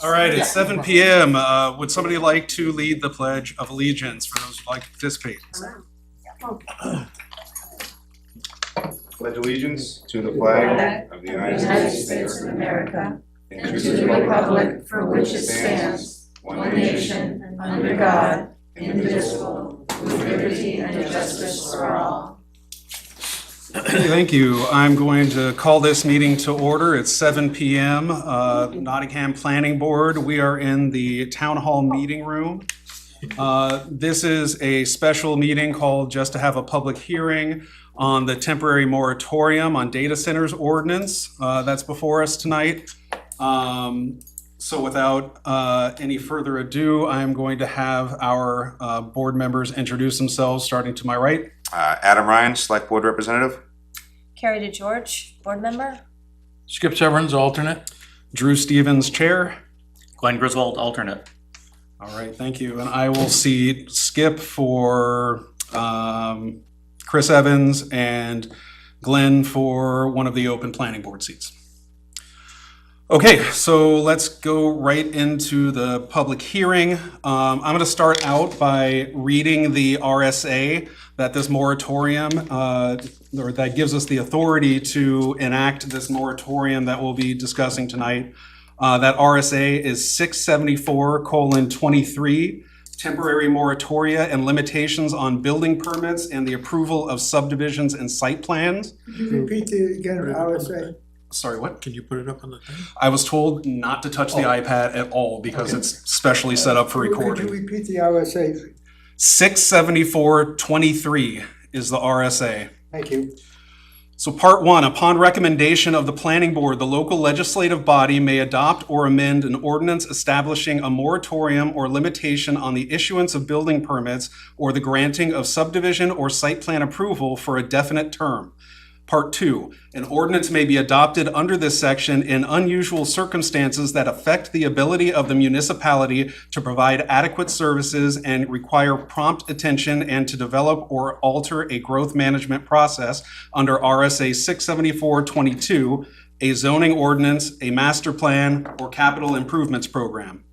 All right, it's 7 p.m. Would somebody like to lead the Pledge of Allegiance for those who'd like to participate? Pledge allegiance to the flag of the United States of America and to the republic for which it stands, one nation, under God, indivisible, with liberty and justice for all. Thank you. I'm going to call this meeting to order. It's 7 p.m. Nottingham Planning Board. We are in the Town Hall meeting room. This is a special meeting called just to have a public hearing on the temporary moratorium on data centers ordinance that's before us tonight. So without any further ado, I'm going to have our board members introduce themselves, starting to my right. Adam Ryan, Select Board Representative. Carrie DeGeorge, board member. Skip Severns, alternate. Drew Stevens, chair. Glenn Griswold, alternate. All right, thank you. And I will seat Skip for Chris Evans and Glenn for one of the open planning board seats. Okay, so let's go right into the public hearing. I'm going to start out by reading the RSA that this moratorium, or that gives us the authority to enact this moratorium that we'll be discussing tonight. That RSA is 674:23, temporary moratoria and limitations on building permits and the approval of subdivisions and site plans. Could you repeat it again, RSA? Sorry, what? Can you put it up on the thing? I was told not to touch the iPad at all because it's specially set up for Could you recording. repeat the RSA? 674:23 is the RSA. Thank you. So part one, upon recommendation of the planning board, the local legislative body may adopt or amend an ordinance establishing a moratorium or limitation on the issuance of building permits or the granting of subdivision or site plan approval for a definite term. Part two, an ordinance may be adopted under this section in unusual circumstances that affect the ability of the municipality to provide adequate services and require prompt attention and to develop or alter a growth management process under RSA 674:22, a zoning ordinance, a master plan, or capital improvements program.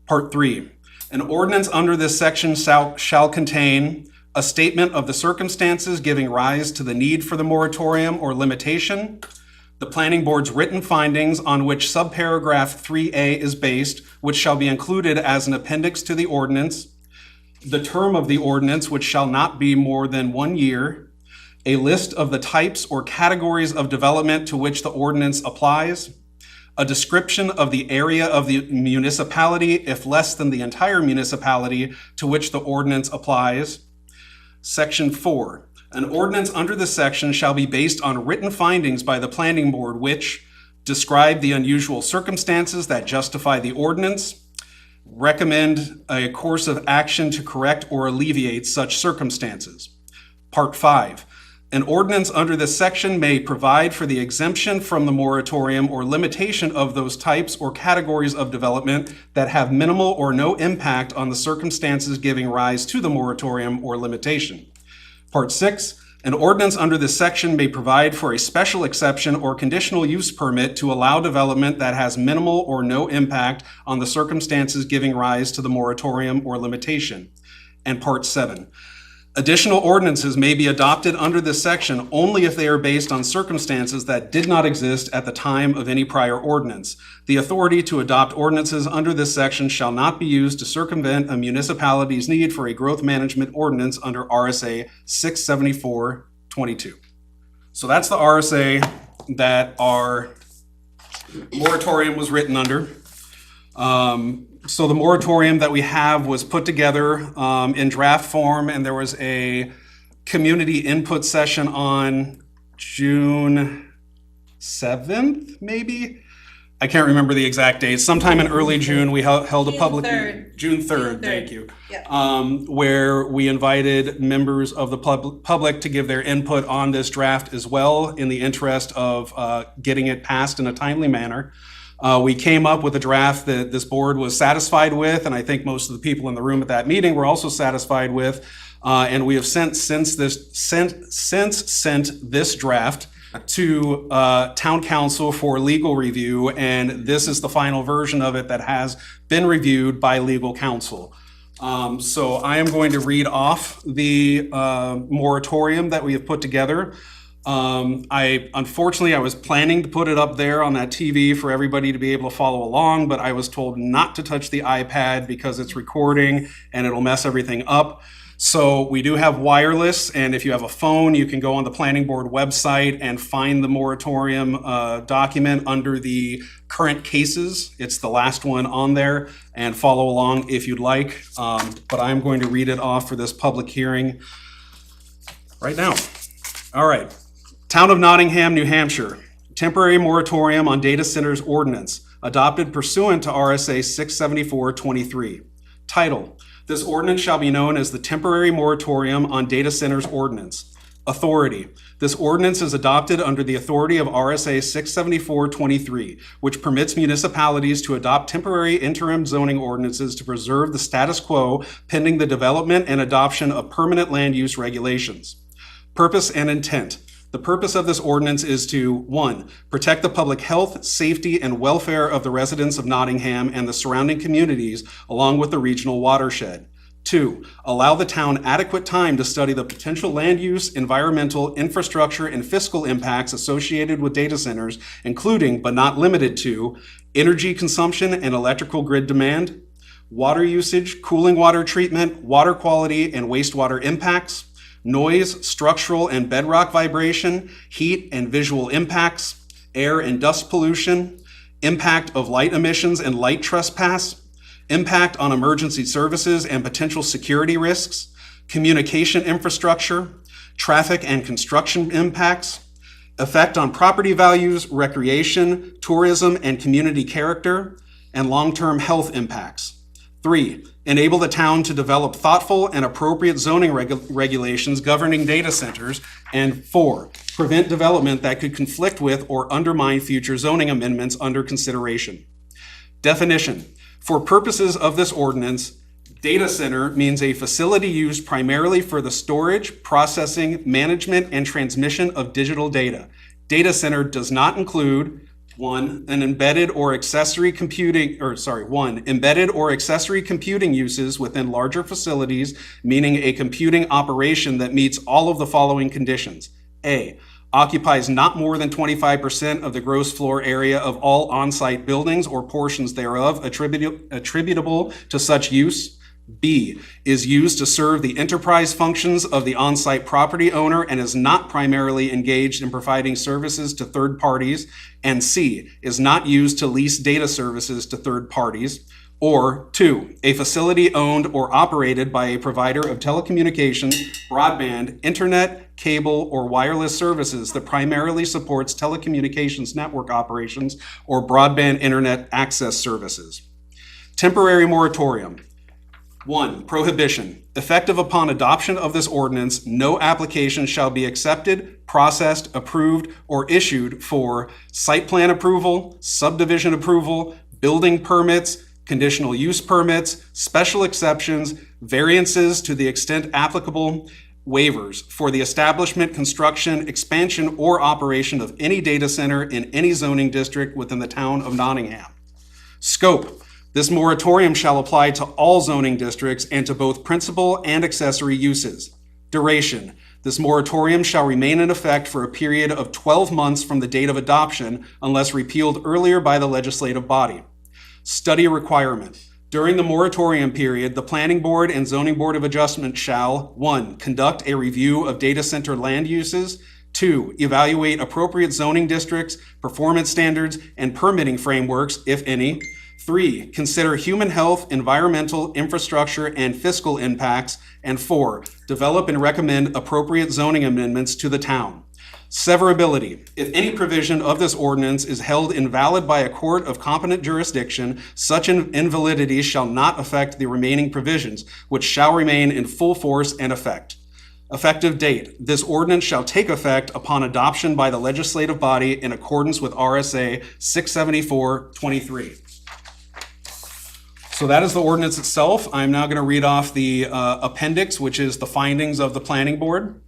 Part three, an ordinance under this section shall contain a statement of the circumstances giving rise to the need for the moratorium or limitation, the planning board's written findings on which subparagraph 3A is based, which shall be included as an appendix to the ordinance, the term of the ordinance, which shall not be more than 1 year, a list of the types or categories of development to which the ordinance applies, a description of the area of the municipality, if less than the entire municipality, to which the ordinance applies. Section 4. An ordinance under this section shall be based on written findings by the planning board which describe the unusual circumstances that justify the ordinance, recommend a course of action to correct or alleviate such circumstances. Part 5. An ordinance under this section may provide for the exemption from the moratorium or limitation of those types or categories of development that have minimal or no impact on the circumstances giving rise to the moratorium or limitation. Part 6. An ordinance under this section may provide for a special exception or conditional use permit to allow development that has minimal or no impact on the circumstances giving rise to the moratorium or limitation. And Part 7. Additional ordinances may be adopted under this section only if they are based on circumstances that did not exist at the time of any prior ordinance. The authority to adopt ordinances under this section shall not be used to circumvent a municipality's need for a growth management ordinance under RSA 674:22. So that's the RSA that our moratorium was written under. So the moratorium that we have was put together in draft form, and there was a community input session on June 7th, maybe? I can't remember the exact date. Sometime in early June, we held a public... June 3rd, thank you. Yep. Where we invited members of the public to give their input on this draft as well in the interest of getting it passed in a timely manner. We came up with a draft that this board was satisfied with, and I think most of the people in the room at that meeting were also satisfied with. And we have sent this draft to town council for legal review, and this is the final version of it that has been reviewed by legal counsel. So I am going to read off the moratorium that we have put together. Unfortunately, I was planning to put it up there on that TV for everybody to be able to follow along, but I was told not to touch the iPad because it's recording and it'll mess everything up. So we do have wireless, and if you have a phone, you can go on the planning board website and find the moratorium document under the current cases. It's the last one on there, and follow along if you'd like. But I'm going to read it off for this public hearing right now. All right. Town of Nottingham, New Hampshire, temporary moratorium on data centers ordinance, adopted pursuant to RSA 674-23. Title: This ordinance shall be known as the Temporary Moratorium on Data Centers Ordinance. Authority: This ordinance is adopted under the authority of RSA 674-23, which permits municipalities to adopt temporary interim zoning ordinances to preserve the status quo pending the development and adoption of permanent land use regulations. Purpose and intent. The purpose of this ordinance is to 1. Protect the public health, safety, and welfare of the residents of Nottingham and the surrounding communities, along with the regional watershed. 2. Allow the town adequate time to study the potential land use, environmental, infrastructure, and fiscal impacts associated with data centers, including, but not limited to, energy consumption and electrical grid demand, water usage, cooling water treatment, water quality, and wastewater impacts, noise, structural and bedrock vibration, heat and visual impacts, air and dust pollution, impact of light emissions and light trespass, impact on emergency services and potential security risks, communication infrastructure, traffic and construction impacts, effect on property values, recreation, tourism and community character, and long-term health impacts. 3. Enable the town to develop thoughtful and appropriate zoning regulations governing data centers. And 4. Prevent development that could conflict with or undermine future zoning amendments under consideration. Definition. For purposes of this ordinance, data center means a facility used primarily for the storage, processing, management, and transmission of digital data. Data center does not include embedded or accessory computing uses within larger facilities, meaning a computing operation that meets all of the following conditions. A, occupies not more than 25% of the gross floor area of all on-site buildings or portions thereof attributable to such use. B, is used to serve the enterprise functions of the on-site property owner and is not primarily engaged in providing services to third parties. And C, is not used to lease data services to third parties. Or 2, a facility owned or operated by a provider of telecommunications, broadband, internet, cable, or wireless services that primarily supports telecommunications network operations or broadband internet access services. Temporary moratorium. 1. Prohibition. Effective upon adoption of this ordinance, no application shall be accepted, processed, approved, or issued for site plan approval, subdivision approval, building permits, conditional use permits, special exceptions, variances to the extent applicable, waivers for the establishment, construction, expansion, or operation of any data center in any zoning district within the town of Nottingham. Scope. This moratorium shall apply to all zoning districts and to both principal and accessory uses. Duration. This moratorium shall remain in effect for a period of 12 months from the date of adoption unless repealed earlier by the legislative body. Study requirement. During the moratorium period, the Planning Board and Zoning Board of Adjustment shall 1. Conduct a review of data center land uses. 2. Evaluate appropriate zoning districts, performance standards, and permitting frameworks, if any. 3. Consider human health, environmental, infrastructure, and fiscal impacts. And 4. Develop and recommend appropriate zoning amendments to the town. Severability. If any provision of this ordinance is held invalid by a court of competent jurisdiction, such an invalidity shall not affect the remaining provisions, which shall remain in full force and effect. Effective date. This ordinance shall take effect upon adoption by the legislative body in accordance with RSA 674-23. So that is the ordinance itself. I'm now going to read off the appendix, which is the findings of the planning board.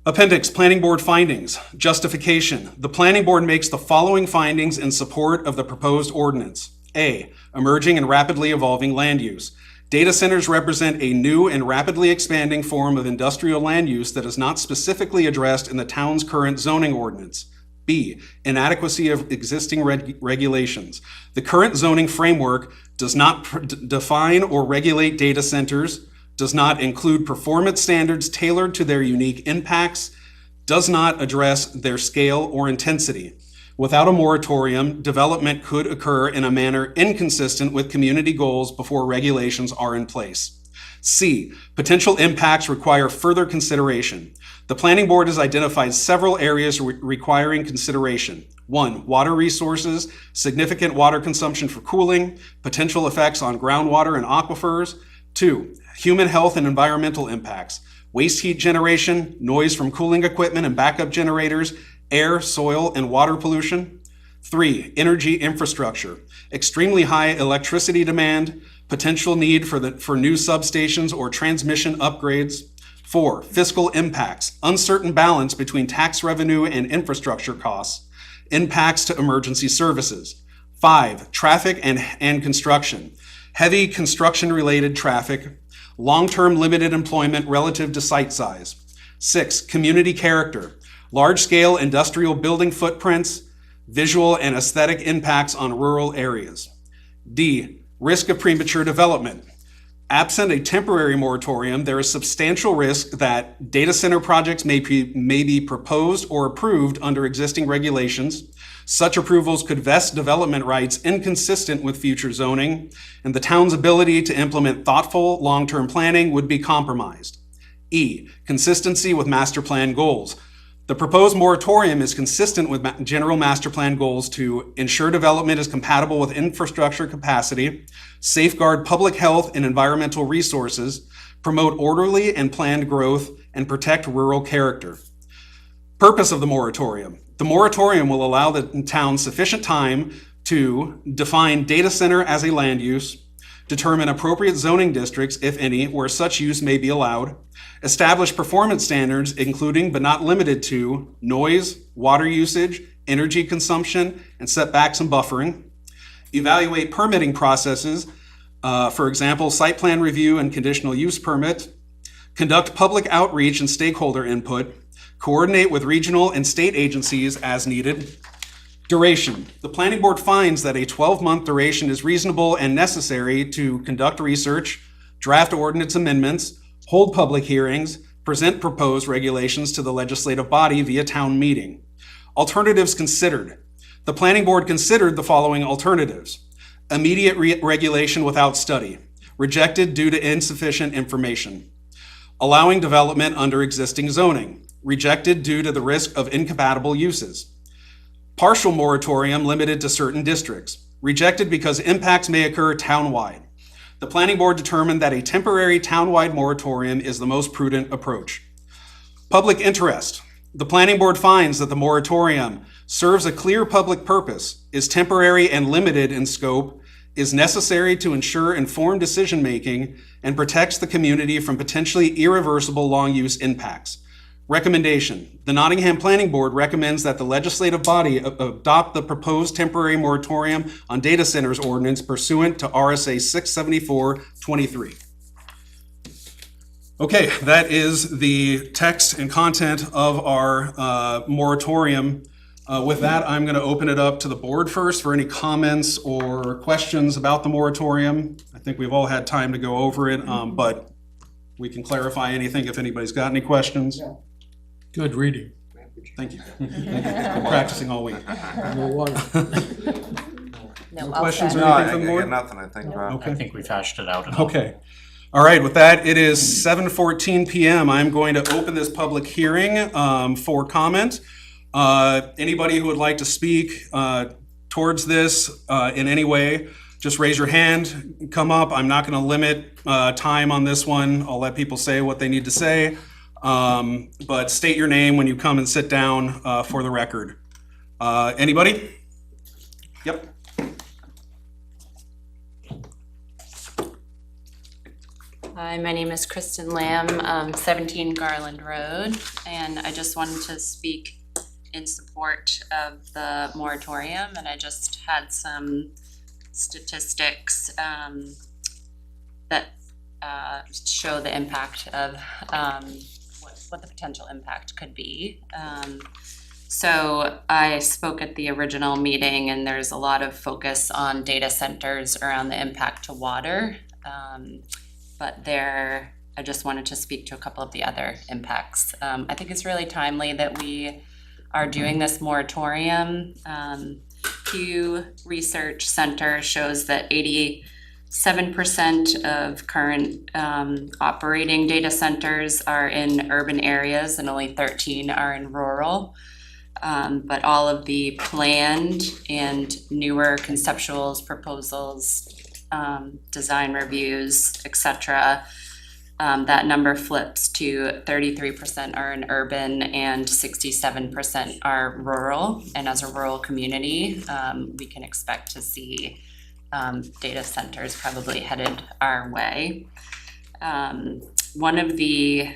Appendix, Planning Board findings. Justification. The Planning Board makes the following findings in support of the proposed ordinance. A, emerging and rapidly evolving land use. Data centers represent a new and rapidly expanding form of industrial land use that is not specifically addressed in the town's current zoning ordinance. B, inadequacy of existing regulations. The current zoning framework does not define or regulate data centers, does not include performance standards tailored to their unique impacts, does not address their scale or intensity. Without a moratorium, development could occur in a manner inconsistent with community goals before regulations are in place. C, potential impacts require further consideration. The Planning Board has identified several areas requiring consideration. 1, water resources, significant water consumption for cooling, potential effects on groundwater and aquifers. 2, human health and environmental impacts, waste heat generation, noise from cooling equipment and backup generators, air, soil, and water pollution. 3, energy infrastructure, extremely high electricity demand, potential need for new substations or transmission upgrades. 4, fiscal impacts, uncertain balance between tax revenue and infrastructure costs, impacts to emergency services. 5, traffic and construction, heavy construction-related traffic, long-term limited employment relative to site size. 6, community character, large-scale industrial building footprints, visual and aesthetic impacts on rural areas. D, risk of premature development. Absent a temporary moratorium, there is substantial risk that data center projects may be proposed or approved under existing regulations. Such approvals could vest development rights inconsistent with future zoning, and the town's ability to implement thoughtful long-term planning would be compromised. E, consistency with master plan goals. The proposed moratorium is consistent with general master plan goals to ensure development is compatible with infrastructure capacity, safeguard public health and environmental resources, promote orderly and planned growth, and protect rural character. Purpose of the moratorium. The moratorium will allow the town sufficient time to define data center as a land use, determine appropriate zoning districts, if any, where such use may be allowed, establish performance standards including but not limited to noise, water usage, energy consumption, and setbacks and buffering, evaluate permitting processes, for example, site plan review and conditional use permit, conduct public outreach and stakeholder input, coordinate with regional and state agencies as needed. Duration. The Planning Board finds that a 12-month duration is reasonable and necessary to conduct research, draft ordinance amendments, hold public hearings, present proposed regulations to the legislative body via town meeting. Alternatives considered. The Planning Board considered the following alternatives. Immediate regulation without study. Rejected due to insufficient information. Allowing development under existing zoning. Rejected due to the risk of incompatible uses. Partial moratorium limited to certain districts. Rejected because impacts may occur townwide. The Planning Board determined that a temporary townwide moratorium is the most prudent approach. Public interest. The Planning Board finds that the moratorium serves a clear public purpose, is temporary and limited in scope, is necessary to ensure informed decision-making, and protects the community from potentially irreversible long-use impacts. Recommendation. The Nottingham Planning Board recommends that the legislative body adopt the proposed temporary moratorium on data centers ordinance pursuant to RSA 674-23. Okay, that is the text and content of our moratorium. With that, I'm going to open it up to the board first for any comments or questions about the moratorium. I think we've all had time to go over it, but we can clarify anything if anybody's got any questions. Yeah. Good reading. Thank you. Been practicing all week. No water. No, No all questions set. or No, anything from the I board? got nothing, I think, Rob. Okay. I think we've hashed it out enough. Okay. All right, with that, it is 7:14 p.m. I'm going to open this public hearing for comment. Anybody who would like to speak towards this in any way, just raise your hand, come up. I'm not going to limit time on this one. I'll let people say what they need to say. But state your name when you come and sit down for the record. Anybody? Yep. Hi, my name is Kristen Lamb, 17 Garland Road, and I just wanted to speak in support of the moratorium, and I just had some statistics that show the impact of what the potential impact could be. So I spoke at the original meeting, and there's a lot of focus on data centers around the impact to water. But I just wanted to speak to a couple of the other impacts. I think it's really timely that we are doing this moratorium. Pew Research Center shows that 87% of current operating data centers are in urban areas and only 13 are in rural. But all of the planned and newer conceptuals, proposals, design reviews, etc., that number flips to 33% are in urban and 67% are rural. And as a rural community, we can expect to see data centers probably headed our way. One of the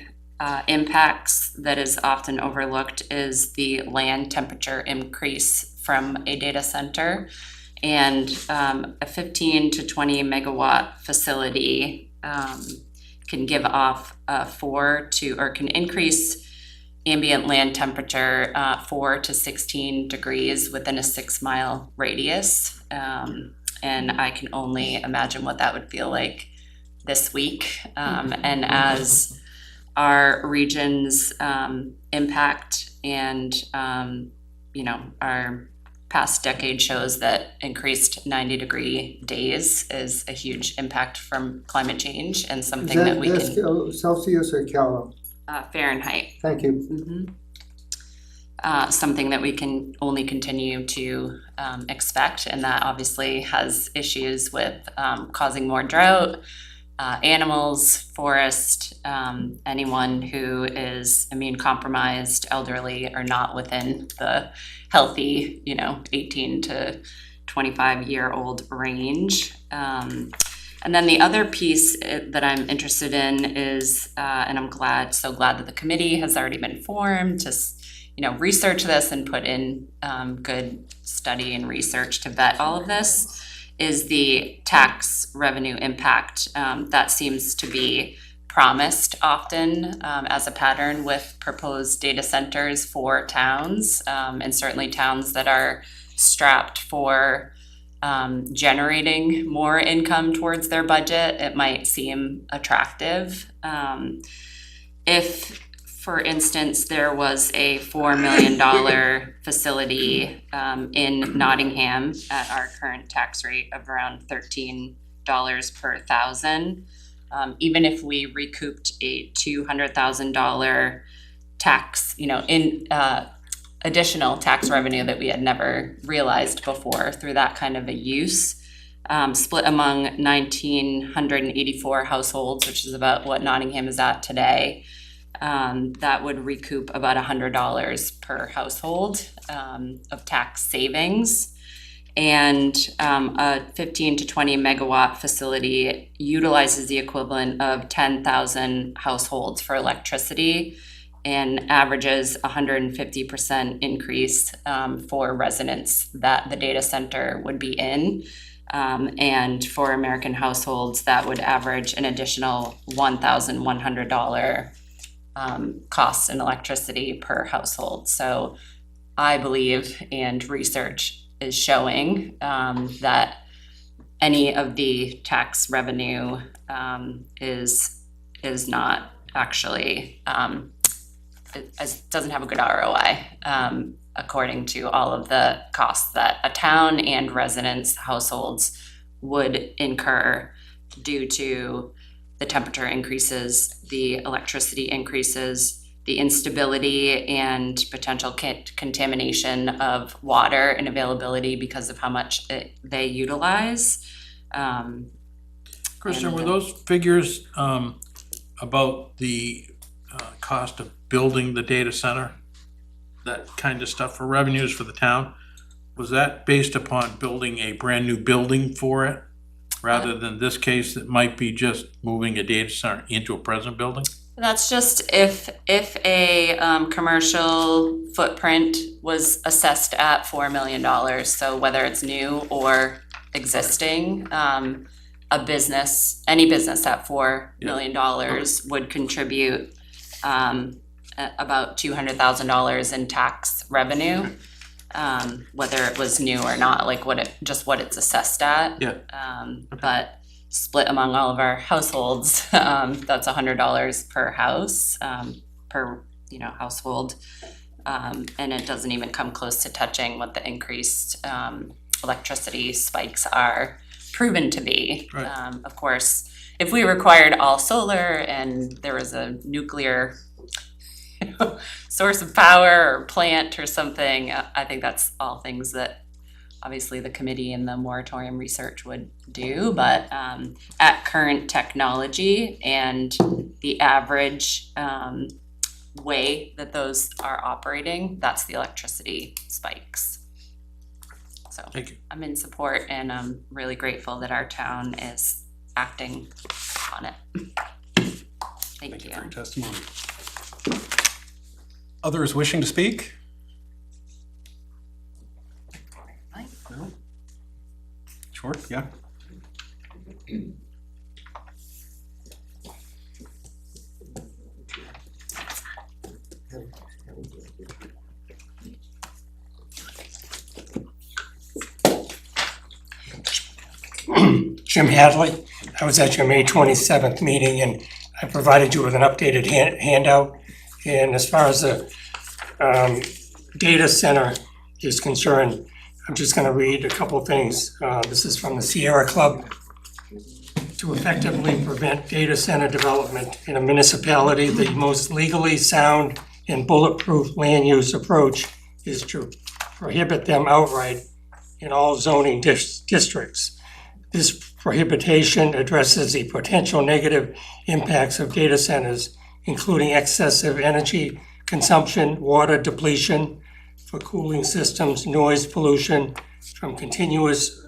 impacts that is often overlooked is the land temperature increase from a data center. And a 15 to 20 megawatt facility can give off can increase ambient land temperature 4 to 16 degrees within a 6-mile radius. And I can only imagine what that would feel like this week. And as our region's impact and our past decade shows that increased 90-degree days is a huge impact from climate change and something that we That's can Celsius or Kelvin? Fahrenheit. Thank you. Something that we can only continue to expect, and that obviously has issues with causing more drought, animals, forest, anyone who is immune compromised, elderly, or not within the healthy, 18 to 25-year-old range. And then the other piece that I'm interested in is, and I'm so glad that the committee has already been formed to research this and put in good study and research to vet all of this, is the tax revenue impact. That seems to be promised often as a pattern with proposed data centers for towns, and certainly towns that are strapped for generating more income towards their budget. It might seem attractive. If, for instance, there was a $4 million facility in Nottingham at our current tax rate of around $13 per thousand, even if we recouped a $200,000 tax, in additional tax revenue that we had never realized before through that kind of a use, split among 1,984 households, which is about what Nottingham is at today, that would recoup about $100 per household of tax savings. And a 15 to 20 megawatt facility utilizes the equivalent of 10,000 households for electricity and averages 150% increase for residents that the data center would be in. And for American households, that would average an additional $1,100 costs in electricity per household. So I believe, and research is showing, that any of the tax revenue is not actually, it doesn't have a good ROI, according to all of the costs that a town and residents, households would incur due to the temperature increases, the electricity increases, the instability and potential contamination of water and availability because of how much they utilize. Kristen, were those figures about the cost of building the data center? That kind of stuff for revenues for the town? Was that based upon building a brand new building for it? rather than this case that might be just moving a data center into a present building? That's just if a commercial footprint was assessed at $4 million, so whether it's new or existing, a business, any business at $4 million would contribute about $200,000 in tax revenue, whether it was new or not, like what it's assessed at. Yeah. But split among all of our households, that's $100 per house, per household. And it doesn't even come close to touching what the increased electricity spikes are proven to be. Right. Of course, if we required all solar and there was a nuclear source of power or plant or something, I think that's all things that obviously the committee and the moratorium research would do, but at current technology and the average way that those are operating, that's the electricity spikes. So Thank you. I'm in support, and I'm really grateful that our town is acting on it. Thank you. For your testimony. Others wishing to speak? No? Sure, yeah. Jim Hadley. I was at your May 27th meeting, and I provided you with an updated handout. And as far as the data center is concerned, I'm just going to read a couple things. This is from the Sierra Club. To effectively prevent data center development in a municipality, the most legally sound and bulletproof land use approach is to prohibit them outright in all zoning districts. This prohibition addresses the potential negative impacts of data centers, including excessive energy consumption, water depletion for cooling systems, noise pollution from continuous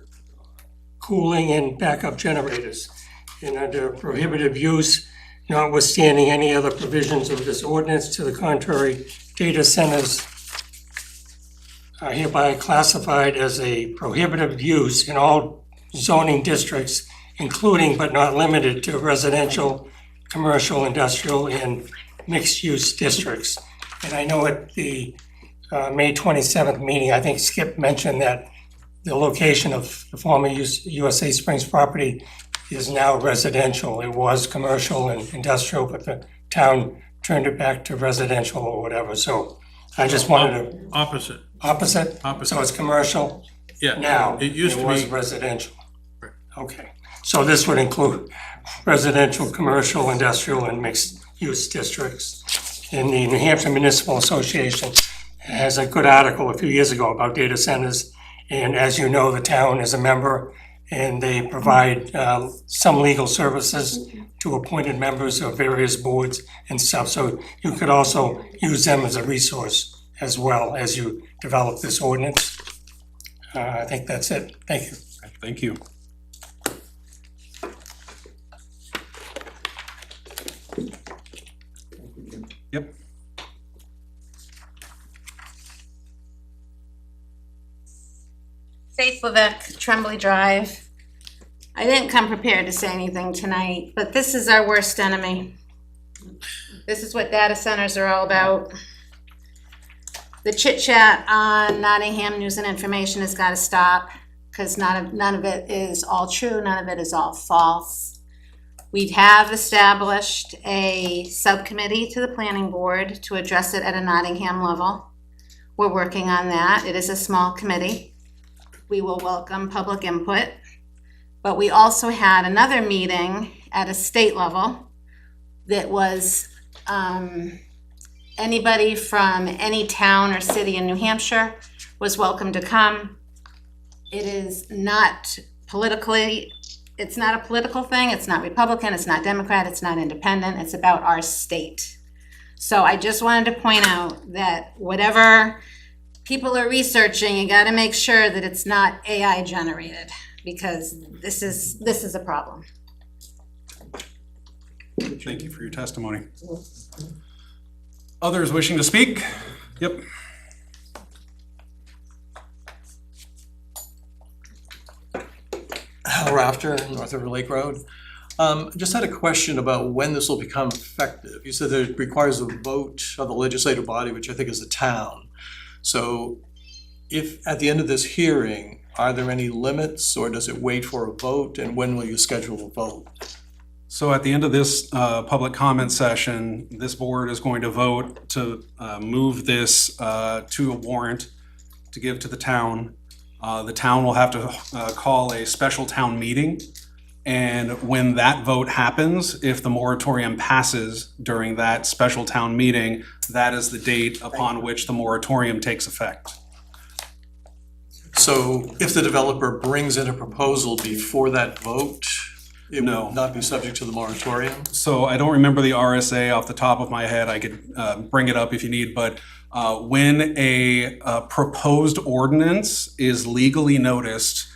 cooling and backup generators. And under prohibitive use, notwithstanding any other provisions of this ordinance, to the contrary, data centers are hereby classified as a prohibitive use in all zoning districts, including but not limited to residential, commercial, industrial, and mixed-use districts. And I know at the May 27th meeting, I think Skip mentioned that the location of the former USA Springs property is now residential. It was commercial and industrial, but the town turned it back to residential or whatever. So I just wanted to, Opposite, opposite? Opposite. So it's commercial yeah. now. It used to was be, residential. Right. Okay. So this would include residential, commercial, industrial, and mixed-use districts. And the New Hampshire Municipal Association has a good article a few years ago about data centers. And as you know, the town is a member, and they provide some legal services to appointed members of various boards and stuff. So you could also use them as a resource as well as you develop this ordinance. I think that's it. Thank you. Thank you. Yep. Faith Levesque, Tremblay Drive. I didn't come prepared to say anything tonight, but this is our worst enemy. This is what data centers are all about. The chit chat on Nottingham News and Information has got to stop, because none of it is all true, none of it is all false. We have established a subcommittee to the planning board to address it at a Nottingham level. We're working on that. It is a small committee. We will welcome public input. But we also had another meeting at a state level that was anybody from any town or city in New Hampshire was welcome to come. It is not politically, it's not a political thing, it's not Republican, it's not Democrat, it's not independent, it's about our state. So I just wanted to point out that whatever people are researching, you gotta make sure that it's not AI generated, because this is a problem. Thank you for your testimony. Others wishing to speak? Yep. Hal Rafter, North River Lake Road. Just had a question about when this will become effective. You said that it requires a vote of the legislative body, which I think is the town. So if at the end of this hearing, are there any limits, or does it wait for a vote, and when will you schedule a vote? So at the end of this public comment session, this board is going to vote to move this to a warrant to give to the town. The town will have to call a special town meeting. And when that vote happens, if the moratorium passes during that special town meeting, that is the date upon which the moratorium takes effect. So if the developer brings in a proposal before that vote, it No. will not be subject to the moratorium? So I don't remember the RSA off the top of my head. I could bring it up if you need, but when a proposed ordinance is legally noticed,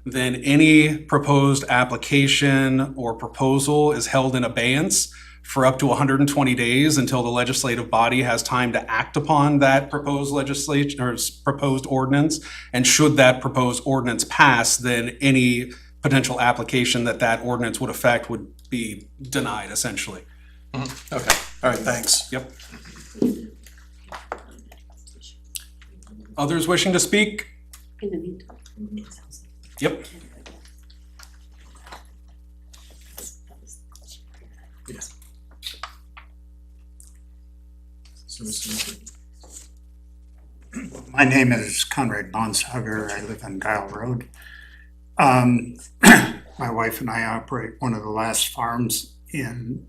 then any proposed application or proposal is held in abeyance for up to 120 days until the legislative body has time to act upon that proposed legislation or proposed ordinance. And should that proposed ordinance pass, then any potential application that ordinance would affect would be denied, essentially. Okay, all right, thanks. Yep. Others wishing to speak? Yep. My name is Conrad Bonsager. I live on Dial Road. My wife and I operate one of the last farms in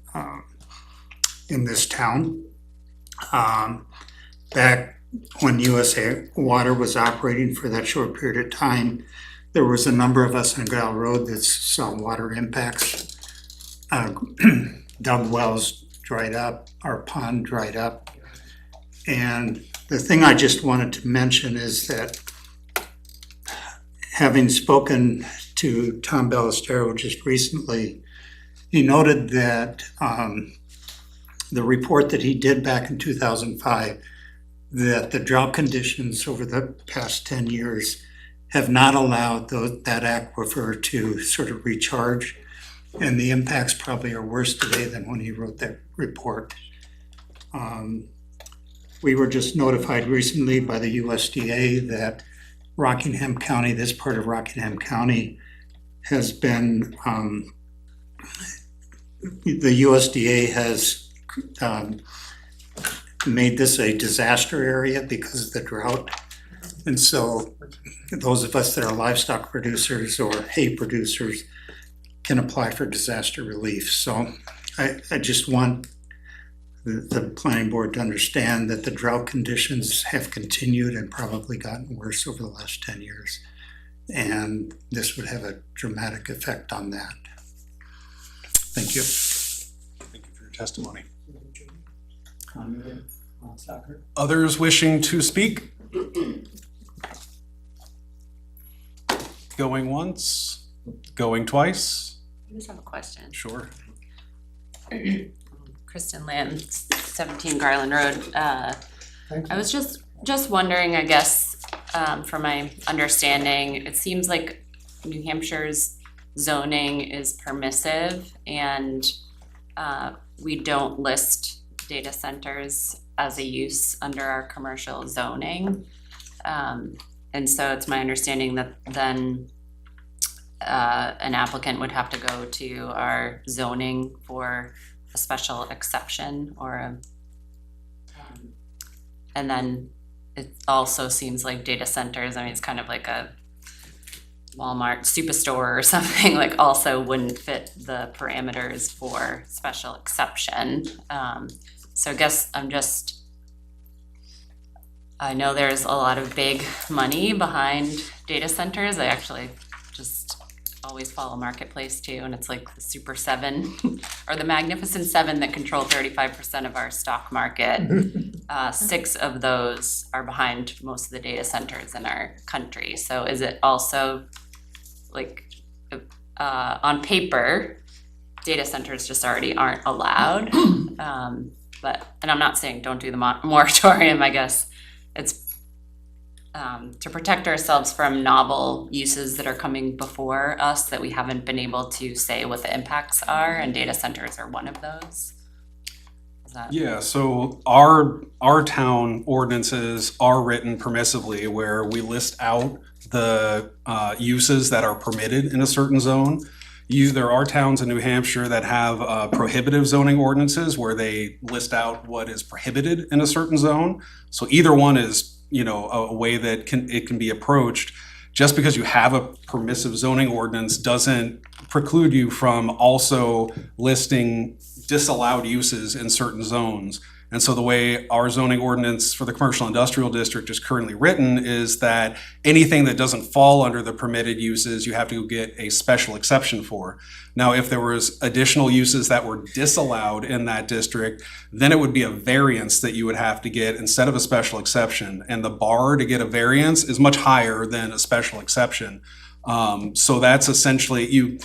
this town. Back when USA Water was operating for that short period of time, there was a number of us on Dial Road that saw water impacts. Dug wells dried up, our pond dried up. And the thing I just wanted to mention is that having spoken to Tom Ballestero just recently, he noted that the report that he did back in 2005, that the drought conditions over the past 10 years have not allowed that aquifer to sort of recharge. And the impacts probably are worse today than when he wrote that report. We were just notified recently by the USDA that Rockingham County, this part of Rockingham County, has been, the USDA has made this a disaster area because of the drought. And so those of us that are livestock producers or hay producers can apply for disaster relief. So I just want the planning board to understand that the drought conditions have continued and probably gotten worse over the last 10 years. And this would have a dramatic effect on that. Thank you. Thank you for your testimony. Others wishing to speak? Going once, going twice? I just have a question. Sure. Kristen Lamb, 17 Garland Road. I was just wondering, I guess, from my understanding, it seems like New Hampshire's zoning is permissive and we don't list data centers as a use under our commercial zoning. And so it's my understanding that then an applicant would have to go to our zoning for a special exception or a, and then it also seems like data centers, I mean, it's kind of like a Walmart superstore or something, like also wouldn't fit the parameters for special exception. So I guess I know there's a lot of big money behind data centers. I actually just always follow Marketplace too, and it's like the Super 7 or the Magnificent 7 that control 35% of our stock market. 6 of those are behind most of the data centers in our country. So is it also like on paper, data centers just already aren't allowed. And I'm not saying don't do the moratorium, I guess. It's to protect ourselves from novel uses that are coming before us that we haven't been able to say what the impacts are, and data centers are one of those. Is that? Yeah, so our town ordinances are written permissively where we list out the uses that are permitted in a certain zone. There are towns in New Hampshire that have prohibitive zoning ordinances where they list out what is prohibited in a certain zone. So either one is, a way that it can be approached. Just because you have a permissive zoning ordinance doesn't preclude you from also listing disallowed uses in certain zones. And so the way our zoning ordinance for the commercial industrial district is currently written is that anything that doesn't fall under the permitted uses, you have to get a special exception for. Now, if there was additional uses that were disallowed in that district, then it would be a variance that you would have to get instead of a special exception. And the bar to get a variance is much higher than a special exception. So that's essentially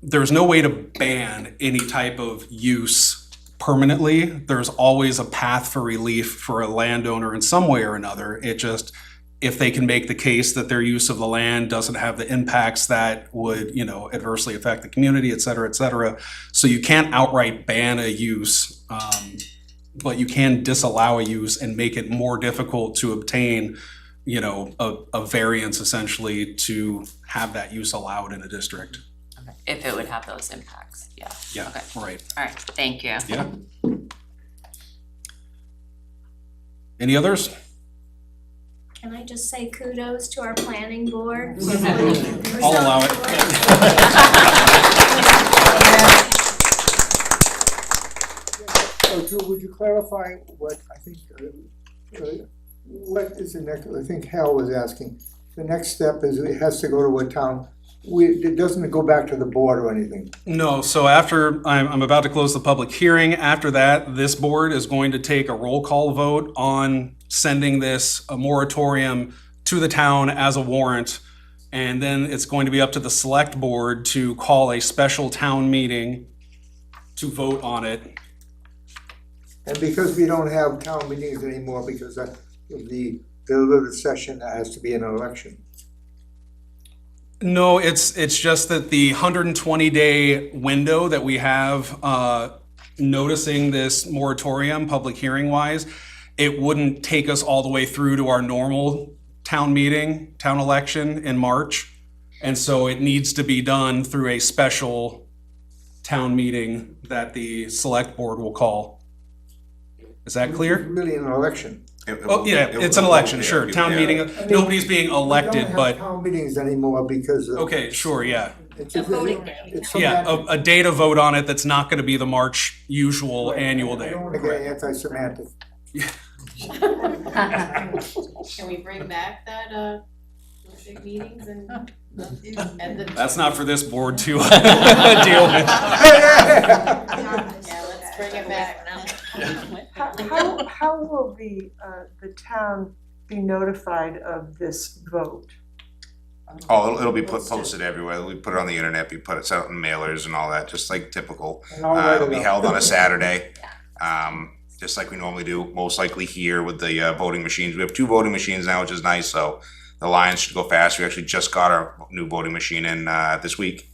there's no way to ban any type of use permanently. There's always a path for relief for a landowner in some way or another. It just, if they can make the case that their use of the land doesn't have the impacts that would, adversely affect the community, et cetera, et cetera. So you can't outright ban a use, but you can disallow a use and make it more difficult to obtain, a variance essentially to have that use allowed in a district. If it would have those impacts, yeah. Yeah, Okay. right. All right, thank you. Yeah. Any others? Can I just say kudos to our planning board? I'll allow it. So Drew, would you clarify what I think, what is the next, I think Hal was asking, the next step is it has to go to a town, it doesn't go back to the board or anything? No, so after, I'm about to close the public hearing. After that, this board is going to take a roll call vote on sending a moratorium to the town as a warrant. And then it's going to be up to the select board to call a special town meeting to vote on it. And because we don't have town meetings anymore, because of the deliberative session, that has to be an election. No, it's just that the 120-day window that we have noticing this moratorium, public hearing wise, it wouldn't take us all the way through to our normal town election in March. And so it needs to be done through a special town meeting that the select board will call. Is that clear? It's really an election. Oh, yeah, it's an election, sure. Town meeting, nobody's being elected, We but, don't have town meetings anymore because of. okay, sure, yeah. It's A voting day. It's Yeah, semantic. a day to vote on it that's not gonna be the March usual annual I day. don't wanna get anti-semantic. Can we bring back that, big meetings and the. That's not for this board to deal with. Yeah, let's bring it back. How will the town be notified of this vote? Oh, it'll be posted everywhere. We put it on the internet, we put it out in mailers and all that, just like typical. And I'll write It'll it be up. held on a Saturday. Just like we normally do, most likely here with the voting machines. We have 2 voting machines now, which is nice, so the lines should go fast. We actually just got our new voting machine in this week.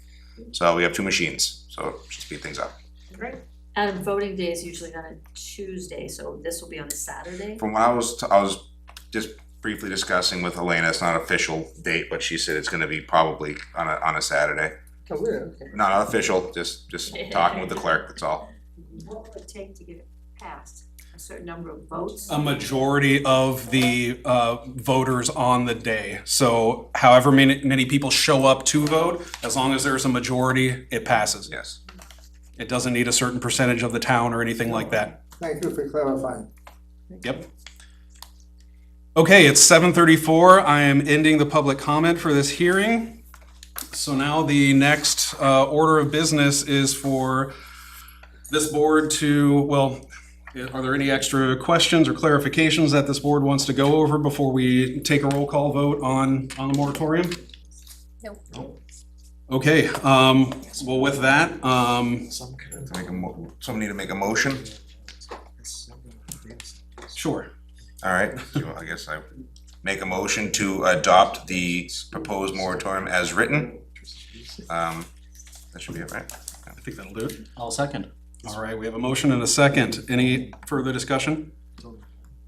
So we have 2 machines, so it should speed things up. Great. And voting day is usually on a Tuesday, so this will be on a Saturday? From what I was just briefly discussing with Elena, it's not an official date, but she said it's gonna be probably on a Saturday. Oh, really? Okay. Not official, just talking with the clerk, that's all. What will it take to get it passed? A certain number of votes? A majority of the voters on the day. So however many people show up to vote, as long as there's a majority, it passes. Yes. It doesn't need a certain percentage of the town or anything like that. Thank you for clarifying. Yep. Okay, it's 7:34. I am ending the public comment for this hearing. So now the next order of business is for this board to, well, are there any extra questions or clarifications that this board wants to go over before we take a roll call vote on the moratorium? Nope. Okay, well, with that, Somebody need to make a motion? sure. All right, so I guess I make a motion to adopt the proposed moratorium as written. That should be it, right? I think that'll do it. I'll second. All right, we have a motion and a second. Any further discussion?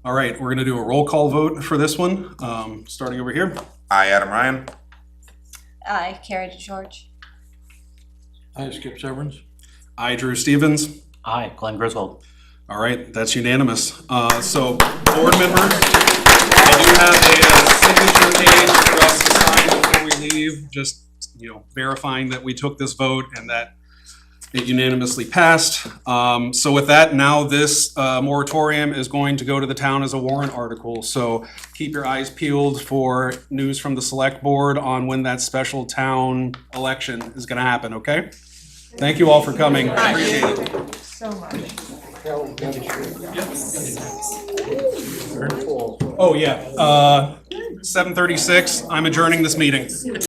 All right, we're gonna do a roll call vote for this one, starting over here. I, Adam Ryan. Aye, Carrie DeGeorge. Hi, Skip Severance. I, Drew Stevens. Aye, Glenn Griswold. All right, that's unanimous. So, board members, I do have a signature page for us to sign before we leave, just, verifying that we took this vote and that it unanimously passed. So with that, now this moratorium is going to go to the town as a warrant article. So keep your eyes peeled for news from the select board on when that special town election is gonna happen, okay? Thank you all for coming, appreciate it. So much. Oh, yeah, 7:36, I'm adjourning this meeting.